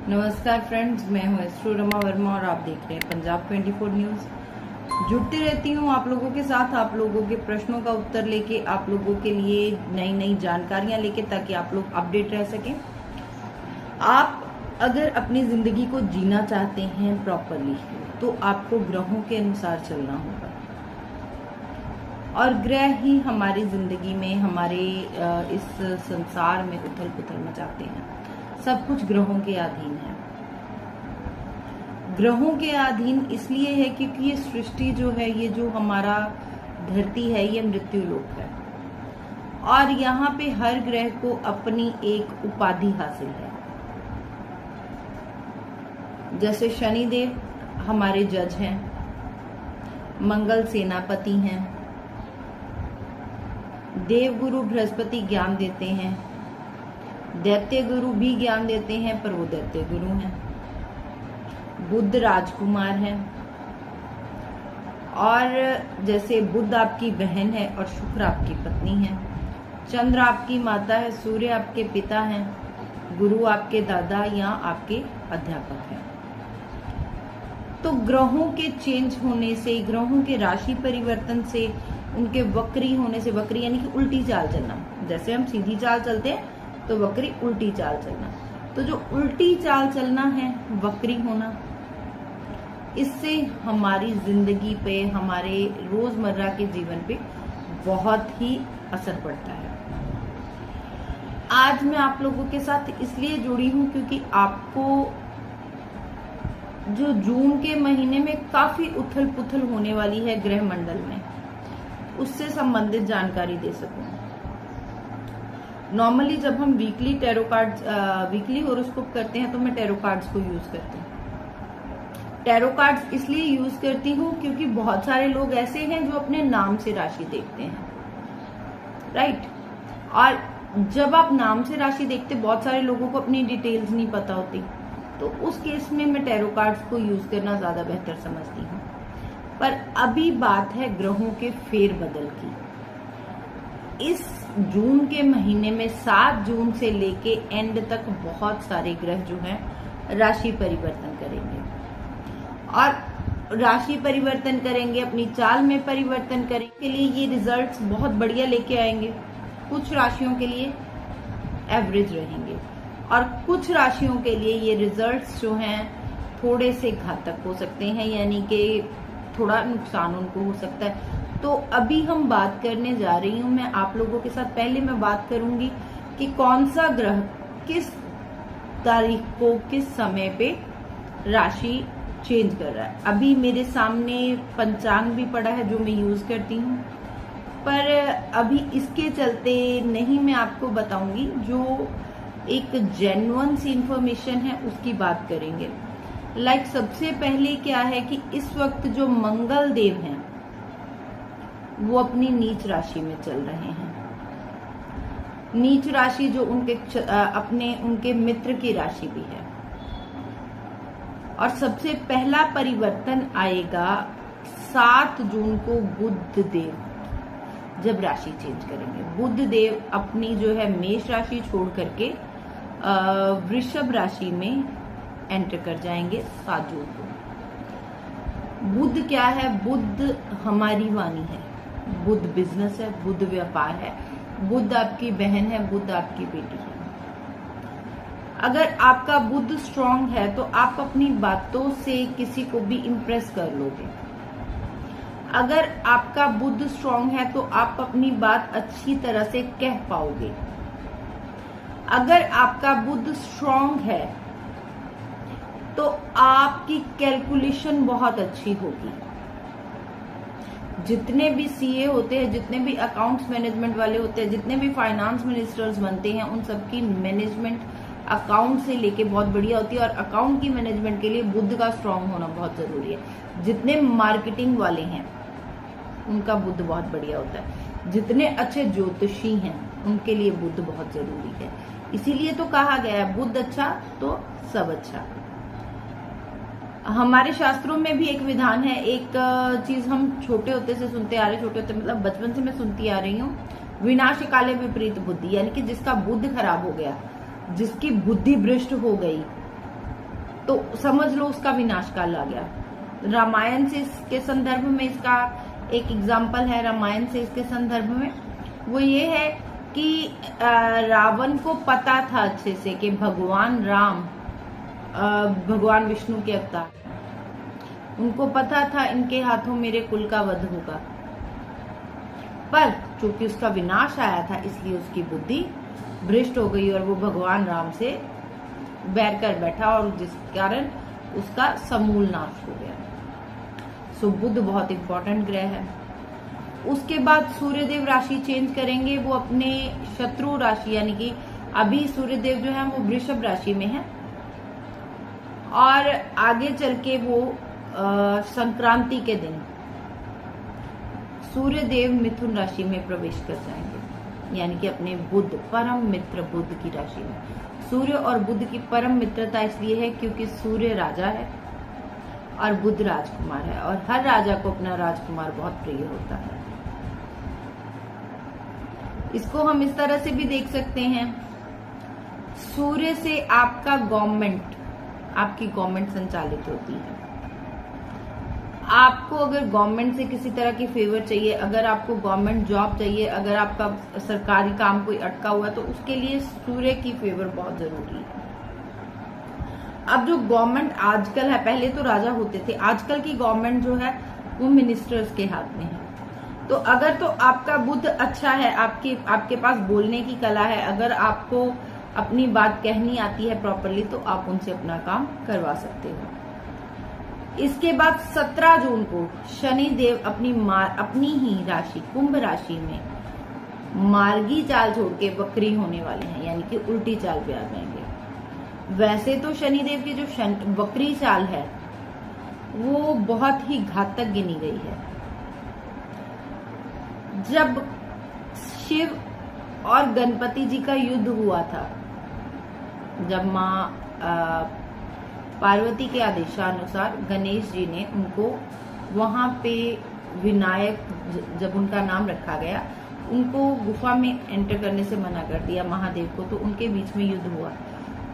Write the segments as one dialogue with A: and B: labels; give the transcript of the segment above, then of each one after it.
A: नमस्कार फ्रेंड्स, मैं हूँ एस्ट्रो रमा वर्मा और आप देख रहे हैं पंजाब 24 न्यूज। जुड़ती रहती हूँ आप लोगों के साथ, आप लोगों के प्रश्नों का उत्तर लेके, आप लोगों के लिए नई नई जानकारियां लेके, ताकि आप लोग अपडेट रह सकें। आप अगर अपनी जिंदगी को जीना चाहते हैं प्रॉपरली, तो आपको ग्रहों के अनुसार चलना होगा। और ग्रह ही हमारी जिंदगी में, हमारे इस संसार में उथल पुथल मचाते हैं। सब कुछ ग्रहों के अधीन है। ग्रहों के अधीन इसलिए है क्योंकि ये सृष्टि जो है, ये जो हमारा धरती है, ये मृत्यु लोक है और यहाँ पे हर ग्रह को अपनी एक उपाधि हासिल है। जैसे शनिदेव हमारे जज हैं, मंगल सेनापति हैं, देवगुरु बृहस्पति ज्ञान देते हैं, दैत्य गुरु भी ज्ञान देते हैं पर वो दैत्य गुरु हैं, बुध राजकुमार हैं। और जैसे बुध आपकी बहन है और शुक्र आपकी पत्नी है, चंद्र आपकी माता है, सूर्य आपके पिता हैं, गुरु आपके दादा या आपके अध्यापक हैं। तो ग्रहों के चेंज होने से, ग्रहों के राशि परिवर्तन से, उनके वक्री होने से, वक्री यानी कि उल्टी चाल चलना, जैसे हम सीधी चाल चलते हैं तो वक्री उल्टी चाल चलना, तो जो उल्टी चाल चलना है, वक्री होना, इससे हमारी जिंदगी पे, हमारे रोजमर्रा के जीवन पे बहुत ही असर पड़ता है। आज मैं आप लोगों के साथ इसलिए जुड़ी हूं क्योंकि आपको जो जून के महीने में काफी उथल पुथल होने वाली है ग्रह मंडल में, उससे संबंधित जानकारी दे सकूं। नॉर्मली जब हम weekly tarot cards, weekly horoscope करते हैं तो मैं टैरो कार्ड्स को यूज करती हूँ। टैरो कार्ड्स इसलिए यूज करती हूँ क्योंकि बहुत सारे लोग ऐसे हैं जो अपने नाम से राशि देखते हैं, राइट। और जब आप नाम से राशि देखते, बहुत सारे लोगों को अपनी डिटेल्स नहीं पता होती, तो उस केस में मैं टैरो कार्ड्स को यूज करना ज्यादा बेहतर समझती हूँ। पर अभी बात है ग्रहों के फेरबदल की। इस जून के महीने में 7 जून से लेके एंड तक बहुत सारे ग्रह जो हैं राशि परिवर्तन करेंगे और राशि परिवर्तन करेंगे, अपनी चाल में परिवर्तन करेंगे। के लिए ये रिजल्ट्स बहुत बढ़िया लेके आएंगे। कुछ राशियों के लिए एवरेज रहेंगे और कुछ राशियों के लिए ये रिजल्ट्स जो हैं थोड़े से घातक हो सकते हैं, यानी कि थोड़ा नुकसान उनको हो सकता है। तो अभी हम बात करने जा रही हूं मैं आप लोगों के साथ। पहले मैं बात करूंगी कि कौन सा ग्रह किस तारीख को, किस समय पे राशि चेंज कर रहा है। अभी मेरे सामने पंचांग भी पड़ा है जो मैं यूज करती हूँ, पर अभी इसके चलते नहीं मैं आपको बताऊंगी। जो एक जेन्युइन सी इंफॉर्मेशन है उसकी बात करेंगे। लाइक सबसे पहले क्या है कि इस वक्त जो मंगल देव हैं वो अपनी नीच राशि में चल रहे हैं। नीच राशि जो उनके मित्र की राशि भी है। और सबसे पहला परिवर्तन आएगा 7 जून को बुध देव जब राशि चेंज करेंगे। बुध देव अपनी जो है मेष राशि छोड़ करके वृषभ राशि में एंटर कर जाएंगे 7 जून को। बुध क्या है? बुध हमारी वाणी है, बुध बिजनेस है, बुध व्यापार है, बुध आपकी बहन है, बुध आपकी बेटी है। अगर आपका बुध स्ट्रांग है तो आप अपनी बातों से किसी को भी इम्प्रेस कर लोगे। अगर आपका बुध स्ट्रांग है तो आप अपनी बात अच्छी तरह से कह पाओगे। अगर आपका बुध स्ट्रांग है तो आपकी कैलकुलेशन बहुत अच्छी होगी। जितने भी सीए होते हैं, जितने भी अकाउंट्स मैनेजमेंट वाले होते हैं, जितने भी फाइनेंस मिनिस्टर्स बनते हैं, उन सबकी मैनेजमेंट अकाउंट से लेके बहुत बढ़िया होती है। और अकाउंट की मैनेजमेंट के लिए बुध का स्ट्रांग होना बहुत जरूरी है। जितने मार्केटिंग वाले हैं उनका बुध बहुत बढ़िया होता है। जितने अच्छे ज्योतिषी हैं उनके लिए बुध बहुत जरूरी है। इसीलिए तो कहा गया है बुध अच्छा तो सब अच्छा। हमारे शास्त्रों में भी एक विधान है, एक चीज हम छोटे होते से सुनते आ रहे, छोटे होते मतलब बचपन से मैं सुनती आ रही हूँ, विनाश काले विपरीत बुद्धि, यानी कि जिसका बुद्ध खराब हो गया, जिसकी बुद्धि भ्रष्ट हो गई, तो समझ लो उसका विनाश काल आ गया। रामायण से इसके संदर्भ में इसका एक एग्जाम्पल है, रामायण से इसके संदर्भ में वो ये है कि रावण को पता था अच्छे से कि भगवान राम भगवान विष्णु के अवतार, उनको पता था इनके हाथों मेरे कुल का वध होगा, पर चूंकि उसका विनाश आया था इसलिए उसकी बुद्धि भ्रष्ट हो गई और वो भगवान राम से बैर कर बैठा और जिस कारण उसका समूल नाश हो गया। सो बुध बहुत इंपॉर्टेंट ग्रह है। उसके बाद सूर्यदेव राशि चेंज करेंगे, वो अपने शत्रु राशि यानी कि अभी सूर्यदेव जो है वो वृषभ राशि में है और आगे चल के वो संक्रांति के दिन सूर्यदेव मिथुन राशि में प्रवेश कर जाएंगे, यानी कि अपने बुध परम मित्र बुध की राशि में। सूर्य और बुध की परम मित्रता इसलिए है क्योंकि सूर्य राजा है और बुध राजकुमार है और हर राजा को अपना राजकुमार बहुत प्रिय होता है। इसको हम इस तरह से भी देख सकते हैं, सूर्य से आपका गवर्नमेंट, आपकी गवर्नमेंट संचालित होती है। आपको अगर गवर्नमेंट से किसी तरह की फेवर चाहिए, अगर आपको गवर्नमेंट जॉब चाहिए, अगर आपका सरकारी काम कोई अटका हुआ है तो उसके लिए सूर्य की फेवर बहुत जरूरी है। अब जो गवर्नमेंट आजकल है, पहले तो राजा होते थे, आजकल की गवर्नमेंट जो है वो मिनिस्टर्स के हाथ में है। तो अगर तो आपका बुध अच्छा है, आपके पास बोलने की कला है, अगर आपको अपनी बात कहनी आती है प्रॉपरली तो आप उनसे अपना काम करवा सकते हो। इसके बाद 17 जून को शनि देव अपनी ही राशि कुंभ राशि में मार्गी चाल छोड़ के वक्री होने वाले हैं, यानी कि उल्टी चाल पे आ जाएंगे। वैसे तो शनि देव की जो वक्री चाल है वो बहुत ही घातक गिनी गई है। जब शिव और गणपति जी का युद्ध हुआ था, जब माँ पार्वती के आदेशानुसार गणेश जी ने उनको वहां पे विनायक, जब उनका नाम रखा गया, उनको गुफा में एंटर करने से मना कर दिया महादेव को, तो उनके बीच में युद्ध हुआ।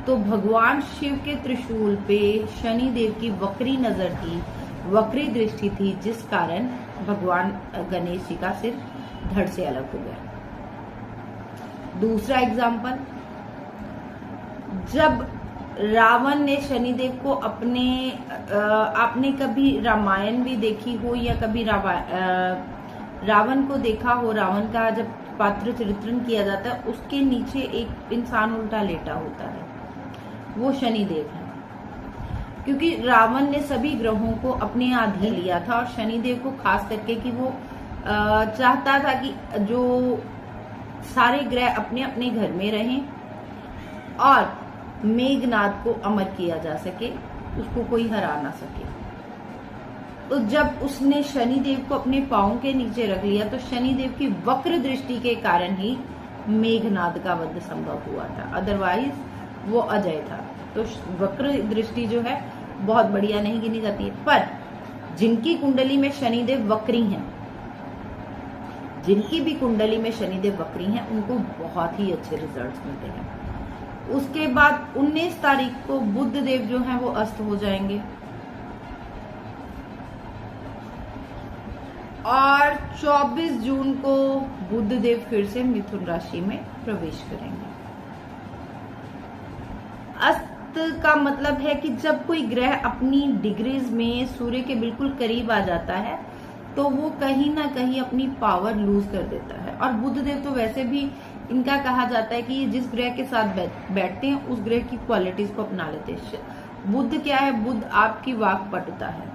A: तो भगवान शिव के त्रिशूल पे शनि देव की वक्री नजर थी, वक्री दृष्टि थी, जिस कारण भगवान गणेश जी का सिर धड़ से अलग हो गया। दूसरा एग्जाम्पल, जब रावण ने शनिदेव को आपने कभी रामायण भी देखी हो या कभी रावण को देखा हो, रावण का जब पात्र चरित्रण किया जाता है उसके नीचे एक इंसान उल्टा लेटा होता है, वो शनिदेव है। क्योंकि रावण ने सभी ग्रहों को अपने अधीन लिया था और शनिदेव को खास करके कि वो चाहता था कि जो सारे ग्रह अपने अपने घर में रहें और मेघनाद को अमर किया जा सके, उसको कोई हरा ना सके। तो जब उसने शनिदेव को अपने पांव के नीचे रख लिया तो शनिदेव की वक्र दृष्टि के कारण ही मेघनाद का वध संभव हुआ था, अदरवाइज वो अजय था। तो वक्र दृष्टि जो है बहुत बढ़िया नहीं गिनी जाती है। पर जिनकी कुंडली में शनिदेव वक्री हैं, जिनकी भी कुंडली में शनिदेव वक्री हैं, उनको बहुत ही अच्छे रिजल्ट्स मिलते हैं। उसके बाद 19 तारीख को बुध देव जो हैं वो अस्त हो जाएंगे और 24 जून को बुध देव फिर से मिथुन राशि में प्रवेश करेंगे। अस्त का मतलब है कि जब कोई ग्रह अपनी डिग्रीज में सूर्य के बिल्कुल करीब आ जाता है तो वो कहीं ना कहीं अपनी पावर लूज कर देता है। और बुध देव तो वैसे भी इनका कहा जाता है कि जिस ग्रह के साथ बैठते हैं उस ग्रह की क्वालिटीज को अपना लेते हैं। बुध क्या है? बुध आपकी वाक्पटुता है,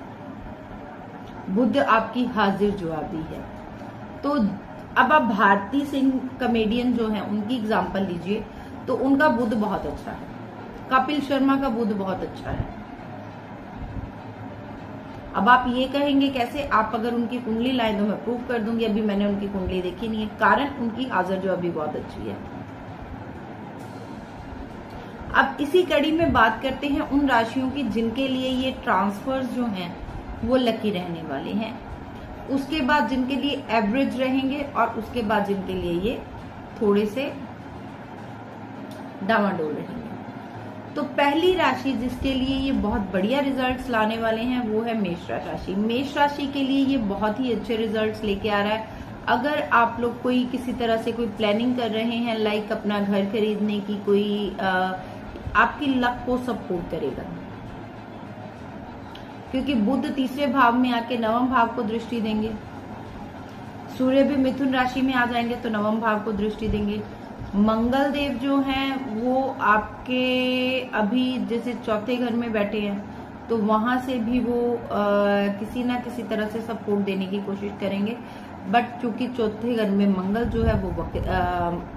A: बुध आपकी हाजिर जवाबी है। तो अब आप भारती सिंह कॉमेडियन जो हैं उनकी एग्जांपल लीजिए तो उनका बुध बहुत अच्छा है, कपिल शर्मा का बुध बहुत अच्छा है। अब आप ये कहेंगे कैसे? आप अगर उनकी कुंडली लाए तो मैं प्रूव कर दूंगी, अभी मैंने उनकी कुंडली देखी नहीं है, कारण उनकी हाजिर जो अभी बहुत अच्छी है। अब इसी कड़ी में बात करते हैं उन राशियों की जिनके लिए ये ट्रांसफर्स जो हैं वो लकी रहने वाले हैं, उसके बाद जिनके लिए एवरेज रहेंगे और उसके बाद जिनके लिए ये थोड़े से डामाडोल रहेंगे। तो पहली राशि जिसके लिए ये बहुत बढ़िया रिजल्ट्स लाने वाले हैं वो है मेष राशि। मेष राशि के लिए ये बहुत ही अच्छे रिजल्ट्स लेके आ रहा है। अगर आप लोग कोई किसी तरह से कोई प्लानिंग कर रहे हैं, लाइक अपना घर खरीदने की, कोई आपकी लक को सपोर्ट करेगा, क्योंकि बुध तीसरे भाव में आके नवम भाव को दृष्टि देंगे। सूर्य भी मिथुन राशि में आ जाएंगे तो नवम भाव को दृष्टि देंगे। मंगल देव जो हैं वो आपके अभी जैसे चौथे घर में बैठे हैं, तो वहां से भी वो किसी ना किसी तरह से सपोर्ट देने की कोशिश करेंगे। बट चूंकि चौथे घर में मंगल जो है वो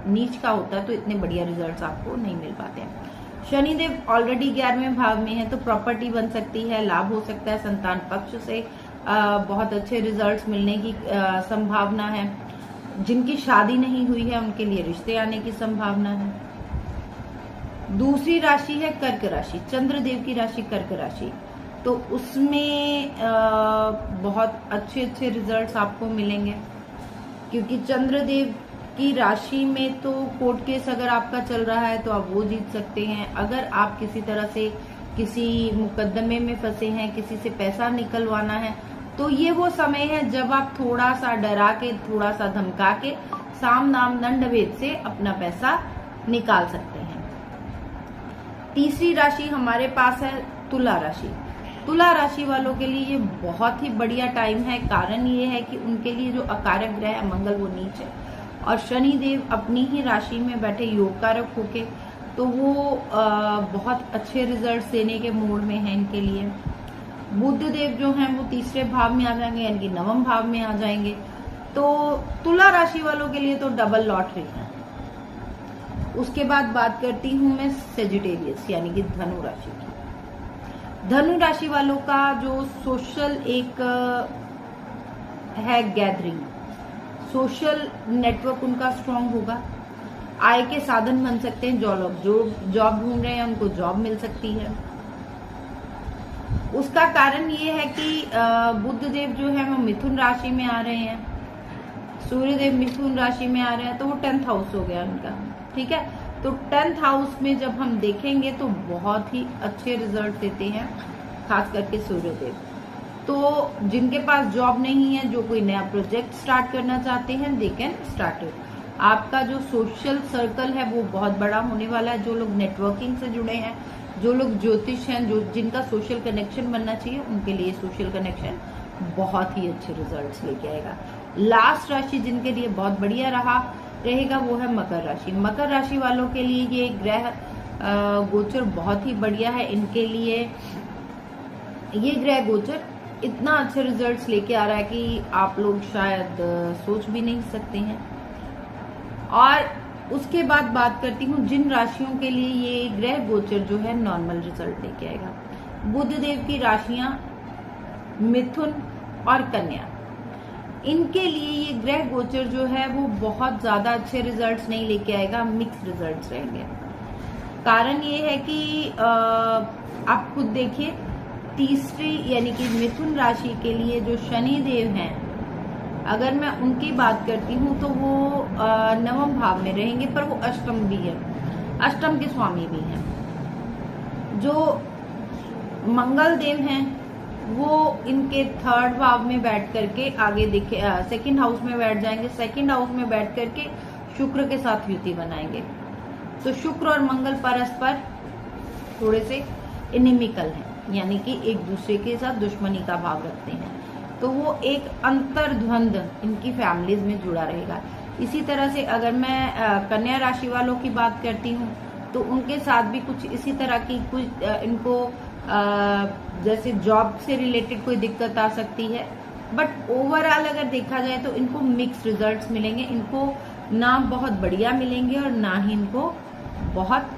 A: नीच का होता है, तो इतने बढ़िया रिजल्ट्स आपको नहीं मिल पाते हैं। शनिदेव ऑलरेडी 11वें भाव में है, तो प्रॉपर्टी बन सकती है, लाभ हो सकता है, संतान पक्ष से बहुत अच्छे रिजल्ट्स मिलने की संभावना है। जिनकी शादी नहीं हुई है उनके लिए रिश्ते आने की संभावना है। दूसरी राशि है कर्क राशि, चंद्रदेव की राशि कर्क राशि, तो उसमें बहुत अच्छे अच्छे रिजल्ट्स आपको मिलेंगे, क्योंकि चंद्रदेव की राशि में तो कोर्ट केस अगर आपका चल रहा है तो आप वो जीत सकते हैं। अगर आप किसी तरह से किसी मुकदमे में फंसे हैं, किसी से पैसा निकलवाना है, तो ये वो समय है जब आप थोड़ा सा डरा के, थोड़ा सा धमका के, साम दाम दंड भेद से अपना पैसा निकाल सकते हैं। तीसरी राशि हमारे पास है तुला राशि। तुला राशि वालों के लिए ये बहुत ही बढ़िया टाइम है। कारण ये है कि उनके लिए जो अकारक ग्रह है मंगल वो नीच है, और शनि देव अपनी ही राशि में बैठे योग कारक होके, तो वो बहुत अच्छे रिजल्ट्स देने के मूड में है इनके लिए। बुध देव जो हैं वो तीसरे भाव में आ जाएंगे, यानी कि नवम भाव में आ जाएंगे, तो तुला राशि वालों के लिए तो डबल लॉटरी है। उसके बाद बात करती हूं मैं सेजिटेरियस यानी कि धनु राशि की। धनु राशि वालों का जो सोशल एक है गैदरिंग, सोशल नेटवर्क उनका स्ट्रांग होगा, आय के साधन बन सकते हैं। जो जॉब ढूंढ रहे हैं उनको जॉब मिल सकती है। उसका कारण ये है कि बुध देव जो है वो मिथुन राशि में आ रहे हैं, सूर्य देव मिथुन राशि में आ रहे हैं, तो वो 10th हाउस हो गया उनका, ठीक है। तो 10th हाउस में जब हम देखेंगे तो बहुत ही अच्छे रिजल्ट देते हैं, खास करके सूर्य देव। तो जिनके पास जॉब नहीं है, जो कोई नया प्रोजेक्ट स्टार्ट करना चाहते हैं, दे कैन स्टार्ट इट। आपका जो सोशल सर्कल है वो बहुत बड़ा होने वाला है। जो लोग नेटवर्किंग से जुड़े हैं, जो लोग ज्योतिष हैं, जो जिनका सोशल कनेक्शन बनना चाहिए, उनके लिए सोशल कनेक्शन बहुत ही अच्छे रिजल्ट्स लेके आएगा। लास्ट राशि जिनके लिए बहुत बढ़िया रहेगा वो है मकर राशि। मकर राशि वालों के लिए ये ग्रह गोचर बहुत ही बढ़िया है। इनके लिए ये ग्रह गोचर इतना अच्छे रिजल्ट्स लेके आ रहा है कि आप लोग शायद सोच भी नहीं सकते हैं। और उसके बाद बात करती हूँ जिन राशियों के लिए ये ग्रह गोचर जो है नॉर्मल रिजल्ट लेके आएगा। बुध देव की राशियां मिथुन और कन्या, इनके लिए ये ग्रह गोचर जो है वो बहुत ज्यादा अच्छे रिजल्ट्स नहीं लेके आएगा, मिक्स रिजल्ट्स रहेंगे। कारण ये है कि आप खुद देखिए, तीसरी यानी कि मिथुन राशि के लिए जो शनि देव हैं, अगर मैं उनकी बात करती हूँ तो वो नवम भाव में रहेंगे, पर वो अष्टम भी है, अष्टम के स्वामी भी हैं। जो मंगल देव हैं वो इनके 3rd भाव में बैठ करके आगे देखे 2nd हाउस में बैठ जाएंगे। 2nd हाउस में बैठ करके शुक्र के साथ युति बनाएंगे। तो शुक्र और मंगल परस्पर थोड़े से इनिमिकल हैं, यानी कि एक दूसरे के साथ दुश्मनी का भाव रखते हैं। तो वो एक अंतर्द्वंद इनकी फैमिलीज में जुड़ा रहेगा। इसी तरह से अगर मैं कन्या राशि वालों की बात करती हूँ तो उनके साथ भी कुछ इसी तरह की कुछ इनको जैसे जॉब से रिलेटेड कोई दिक्कत आ सकती है। बट ओवरऑल अगर देखा जाए तो इनको मिक्स रिजल्ट्स मिलेंगे। इनको ना बहुत बढ़िया मिलेंगे और ना ही इनको बहुत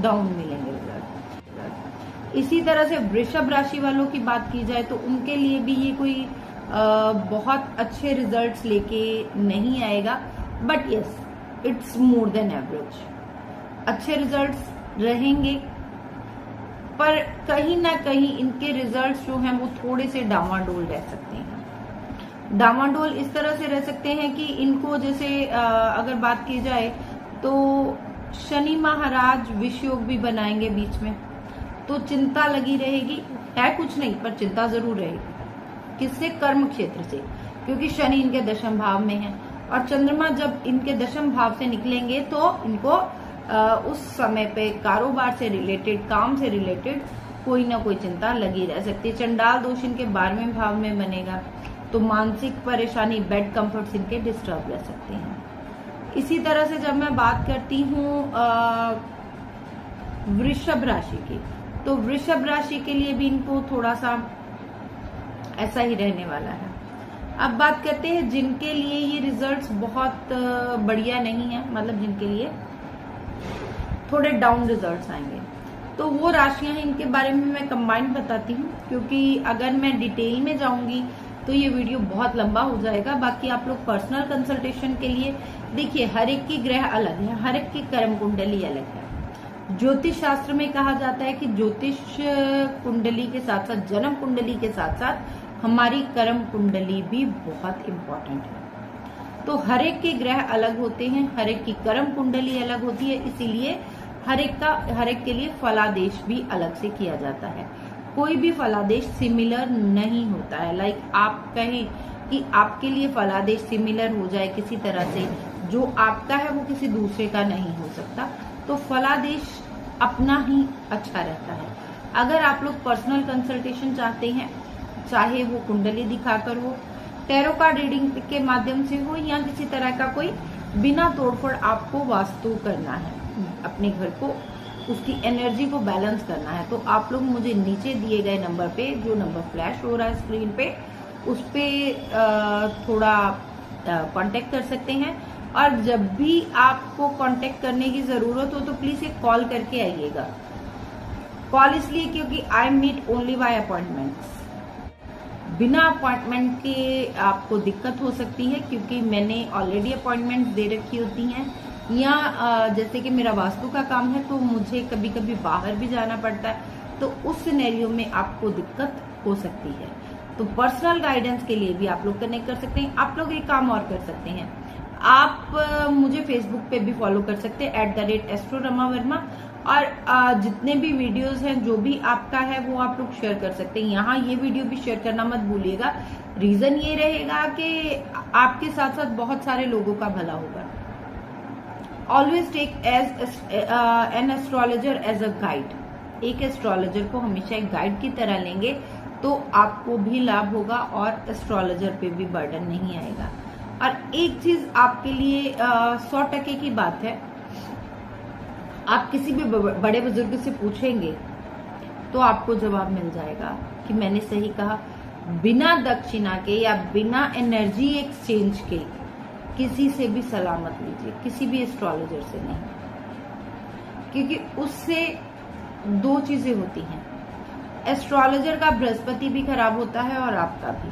A: डाउन मिलेंगे रिजल्ट। इसी तरह से वृषभ राशि वालों की बात की जाए तो उनके लिए भी ये कोई बहुत अच्छे रिजल्ट्स लेके नहीं आएगा, but yes it's more than average. अच्छे रिजल्ट्स रहेंगे, पर कहीं ना कहीं इनके रिजल्ट्स जो हैं वो थोड़े से डामाडोल रह सकते हैं। डामाडोल इस तरह से रह सकते हैं कि इनको जैसे अगर बात की जाए तो शनि महाराज विष योग भी बनाएंगे बीच में, तो चिंता लगी रहेगी। है कुछ नहीं पर चिंता जरूर रहेगी। किससे? कर्म क्षेत्र से, क्योंकि शनि इनके दशम भाव में है और चंद्रमा जब इनके दशम भाव से निकलेंगे तो इनको उस समय पे कारोबार से रिलेटेड, काम से रिलेटेड कोई ना कोई चिंता लगी रह सकती है। चंडाल दोष इनके 12वें भाव में बनेगा, तो मानसिक परेशानी, बेड कंफर्ट्स इनके डिस्टर्ब रह सकते हैं। इसी तरह से जब मैं बात करती हूँ वृषभ राशि की, तो वृषभ राशि के लिए भी इनको थोड़ा सा ऐसा ही रहने वाला है। अब बात करते हैं जिनके लिए ये रिजल्ट्स बहुत बढ़िया नहीं है, मतलब जिनके लिए थोड़े डाउन रिजल्ट्स आएंगे, तो वो राशियां हैं। इनके बारे में मैं कंबाइंड बताती हूँ, क्योंकि अगर मैं डिटेल में जाऊंगी तो ये वीडियो बहुत लंबा हो जाएगा। बाकी आप लोग पर्सनल कंसल्टेशन के लिए देखिए, हर एक की ग्रह अलग है, हर एक की कर्म कुंडली अलग है। ज्योतिष शास्त्र में कहा जाता है कि ज्योतिष कुंडली के साथ साथ, जन्म कुंडली के साथ साथ हमारी कर्म कुंडली भी बहुत इम्पोर्टेंट है। तो हर एक के ग्रह अलग होते हैं, हर एक की कर्म कुंडली अलग होती है, इसीलिए हर एक के लिए फलादेश भी अलग से किया जाता है। कोई भी फलादेश सिमिलर नहीं होता है। लाइक आप कहें कि आपके लिए फलादेश सिमिलर हो जाए किसी तरह से, जो आपका है वो किसी दूसरे का नहीं हो सकता। तो फलादेश अपना ही अच्छा रहता है। अगर आप लोग पर्सनल कंसल्टेशन चाहते हैं, चाहे वो कुंडली दिखाकर हो, टैरो कार्ड रीडिंग के माध्यम से हो, या किसी तरह का कोई बिना तोड़फोड़ आपको वास्तु करना है, अपने घर को, उसकी एनर्जी को बैलेंस करना है, तो आप लोग मुझे नीचे दिए गए नंबर पे, जो नंबर फ्लैश हो रहा है स्क्रीन पे, उस पे थोड़ा कांटेक्ट कर सकते हैं। और जब भी आपको कांटेक्ट करने की जरूरत हो तो प्लीज एक कॉल करके आइएगा। कॉल इसलिए क्योंकि I meet only by appointments. बिना अपॉइंटमेंट के आपको दिक्कत हो सकती है, क्योंकि मैंने ऑलरेडी अपॉइंटमेंट दे रखी होती हैं, या जैसे कि मेरा वास्तु का काम है तो मुझे कभी कभी बाहर भी जाना पड़ता है, तो उस सिनेरियो में आपको दिक्कत हो सकती है। तो पर्सनल गाइडेंस के लिए भी आप लोग कनेक्ट कर सकते हैं। आप लोग एक काम और कर सकते हैं, आप मुझे फेसबुक पे भी फॉलो कर सकते हैं @AstroRamaVerma, और जितने भी वीडियोस हैं, जो भी आपका है वो आप लोग शेयर कर सकते हैं। यहाँ ये वीडियो भी शेयर करना मत भूलिएगा। रीजन ये रहेगा कि आपके साथ साथ बहुत सारे लोगों का भला होगा। Always take an astrologer as a guide. एक एस्ट्रोलॉजर को हमेशा एक गाइड की तरह लेंगे तो आपको भी लाभ होगा और एस्ट्रोलॉजर पे भी बर्डन नहीं आएगा। और एक चीज आपके लिए 100% की बात है, आप किसी भी बड़े बुजुर्ग से पूछेंगे तो आपको जवाब मिल जाएगा कि मैंने सही कहा। बिना दक्षिणा के या बिना एनर्जी एक्सचेंज के किसी से भी सलाह मत लीजिए, किसी भी एस्ट्रोलॉजर से नहीं, क्योंकि उससे दो चीजें होती हैं। एस्ट्रोलॉजर का बृहस्पति भी खराब होता है और आपका भी।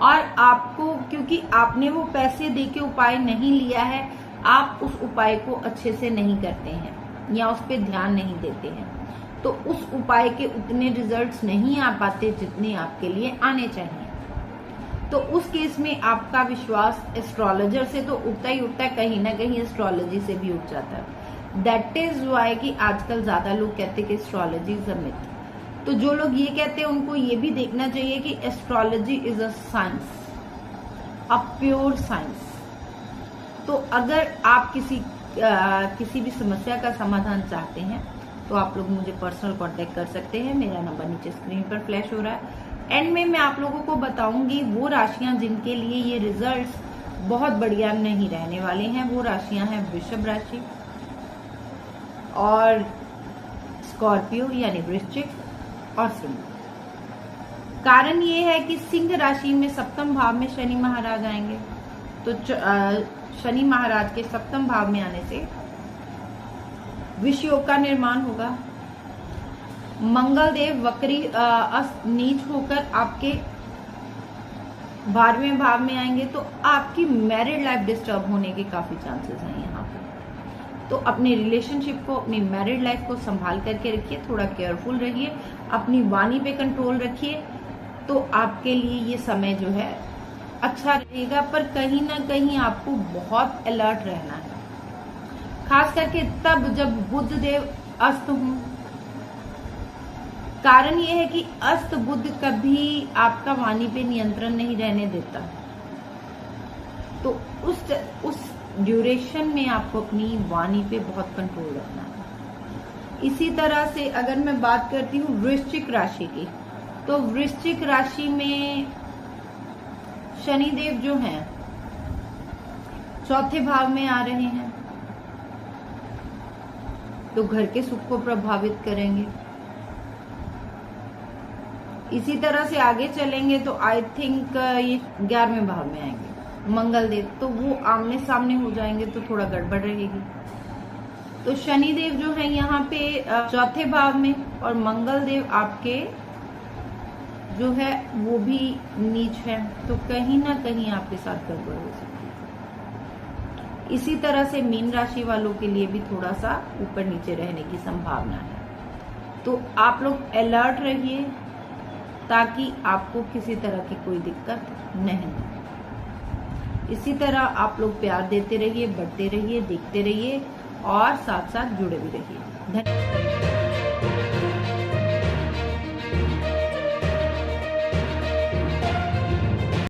A: और आपको, क्योंकि आपने वो पैसे देके उपाय नहीं लिया है, आप उस उपाय को अच्छे से नहीं करते हैं या उस पर ध्यान नहीं देते हैं, तो उस उपाय के उतने रिजल्ट्स नहीं आ पाते जितने आपके लिए आने चाहिए। तो उस केस में आपका विश्वास एस्ट्रोलॉजर से तो उठता ही उठता है, कहीं ना कहीं एस्ट्रोलॉजी से भी उठ जाता है। दैट इज वाई कि आजकल ज्यादा लोग कहते हैं कि एस्ट्रोलॉजी इज अ मिथ। तो जो लोग ये कहते हैं उनको ये भी देखना चाहिए कि astrology is a science, a pure science. तो अगर आप किसी भी समस्या का समाधान चाहते हैं तो आप लोग मुझे पर्सनल कांटेक्ट कर सकते हैं। मेरा नंबर नीचे स्क्रीन पर फ्लैश हो रहा है। एंड में मैं आप लोगों को बताऊंगी वो राशियां जिनके लिए ये रिजल्ट्स बहुत बढ़िया नहीं रहने वाले हैं। वो राशियां हैं वृषभ राशि और स्कॉर्पियो यानी वृश्चिक और सिंह। कारण ये है कि सिंह राशि में सप्तम भाव में शनि महाराज आएंगे, तो शनि महाराज के सप्तम भाव में आने से विष योग का निर्माण होगा। मंगल देव वक्री नीच होकर आपके 12वें भाव में आएंगे, तो आपकी मैरिड लाइफ डिस्टर्ब होने के काफी चांसेस हैं यहाँ पे। तो अपने रिलेशनशिप को, अपनी मैरिड लाइफ को संभाल करके रखिए, थोड़ा केयरफुल रहिए, अपनी वाणी पे कंट्रोल रखिए, तो आपके लिए ये समय जो है अच्छा रहेगा। पर कहीं ना कहीं आपको बहुत अलर्ट रहना है। खास करके तब जब बुध देव अस्त हों। कारण यह है कि अस्त बुध कभी आपका वाणी पे नियंत्रण नहीं रहने देता, तो उस ड्यूरेशन में आपको अपनी वाणी पे बहुत कंट्रोल रखना है। इसी तरह से अगर मैं बात करती हूँ वृश्चिक राशि की, तो वृश्चिक राशि में शनिदेव जो हैं चौथे भाव में आ रहे हैं, तो घर के सुख को प्रभावित करेंगे। इसी तरह से आगे चलेंगे तो आई थिंक ये 11वें भाव में आएंगे मंगल देव, तो वो आमने सामने हो जाएंगे, तो थोड़ा गड़बड़ रहेगी। तो शनि देव जो है यहाँ पे चौथे भाव में, और मंगल देव आपके जो है वो भी नीच है, तो कहीं ना कहीं आपके साथ गड़बड़ हो सकती है। इसी तरह से मीन राशि वालों के लिए भी थोड़ा सा ऊपर नीचे रहने की संभावना है। तो आप लोग अलर्ट रहिए ताकि आपको किसी तरह की कोई दिक्कत नहीं हो। इसी तरह आप लोग प्यार देते रहिए, बढ़ते रहिए, देखते रहिए और साथ साथ जुड़े भी रहिए। धन्यवाद।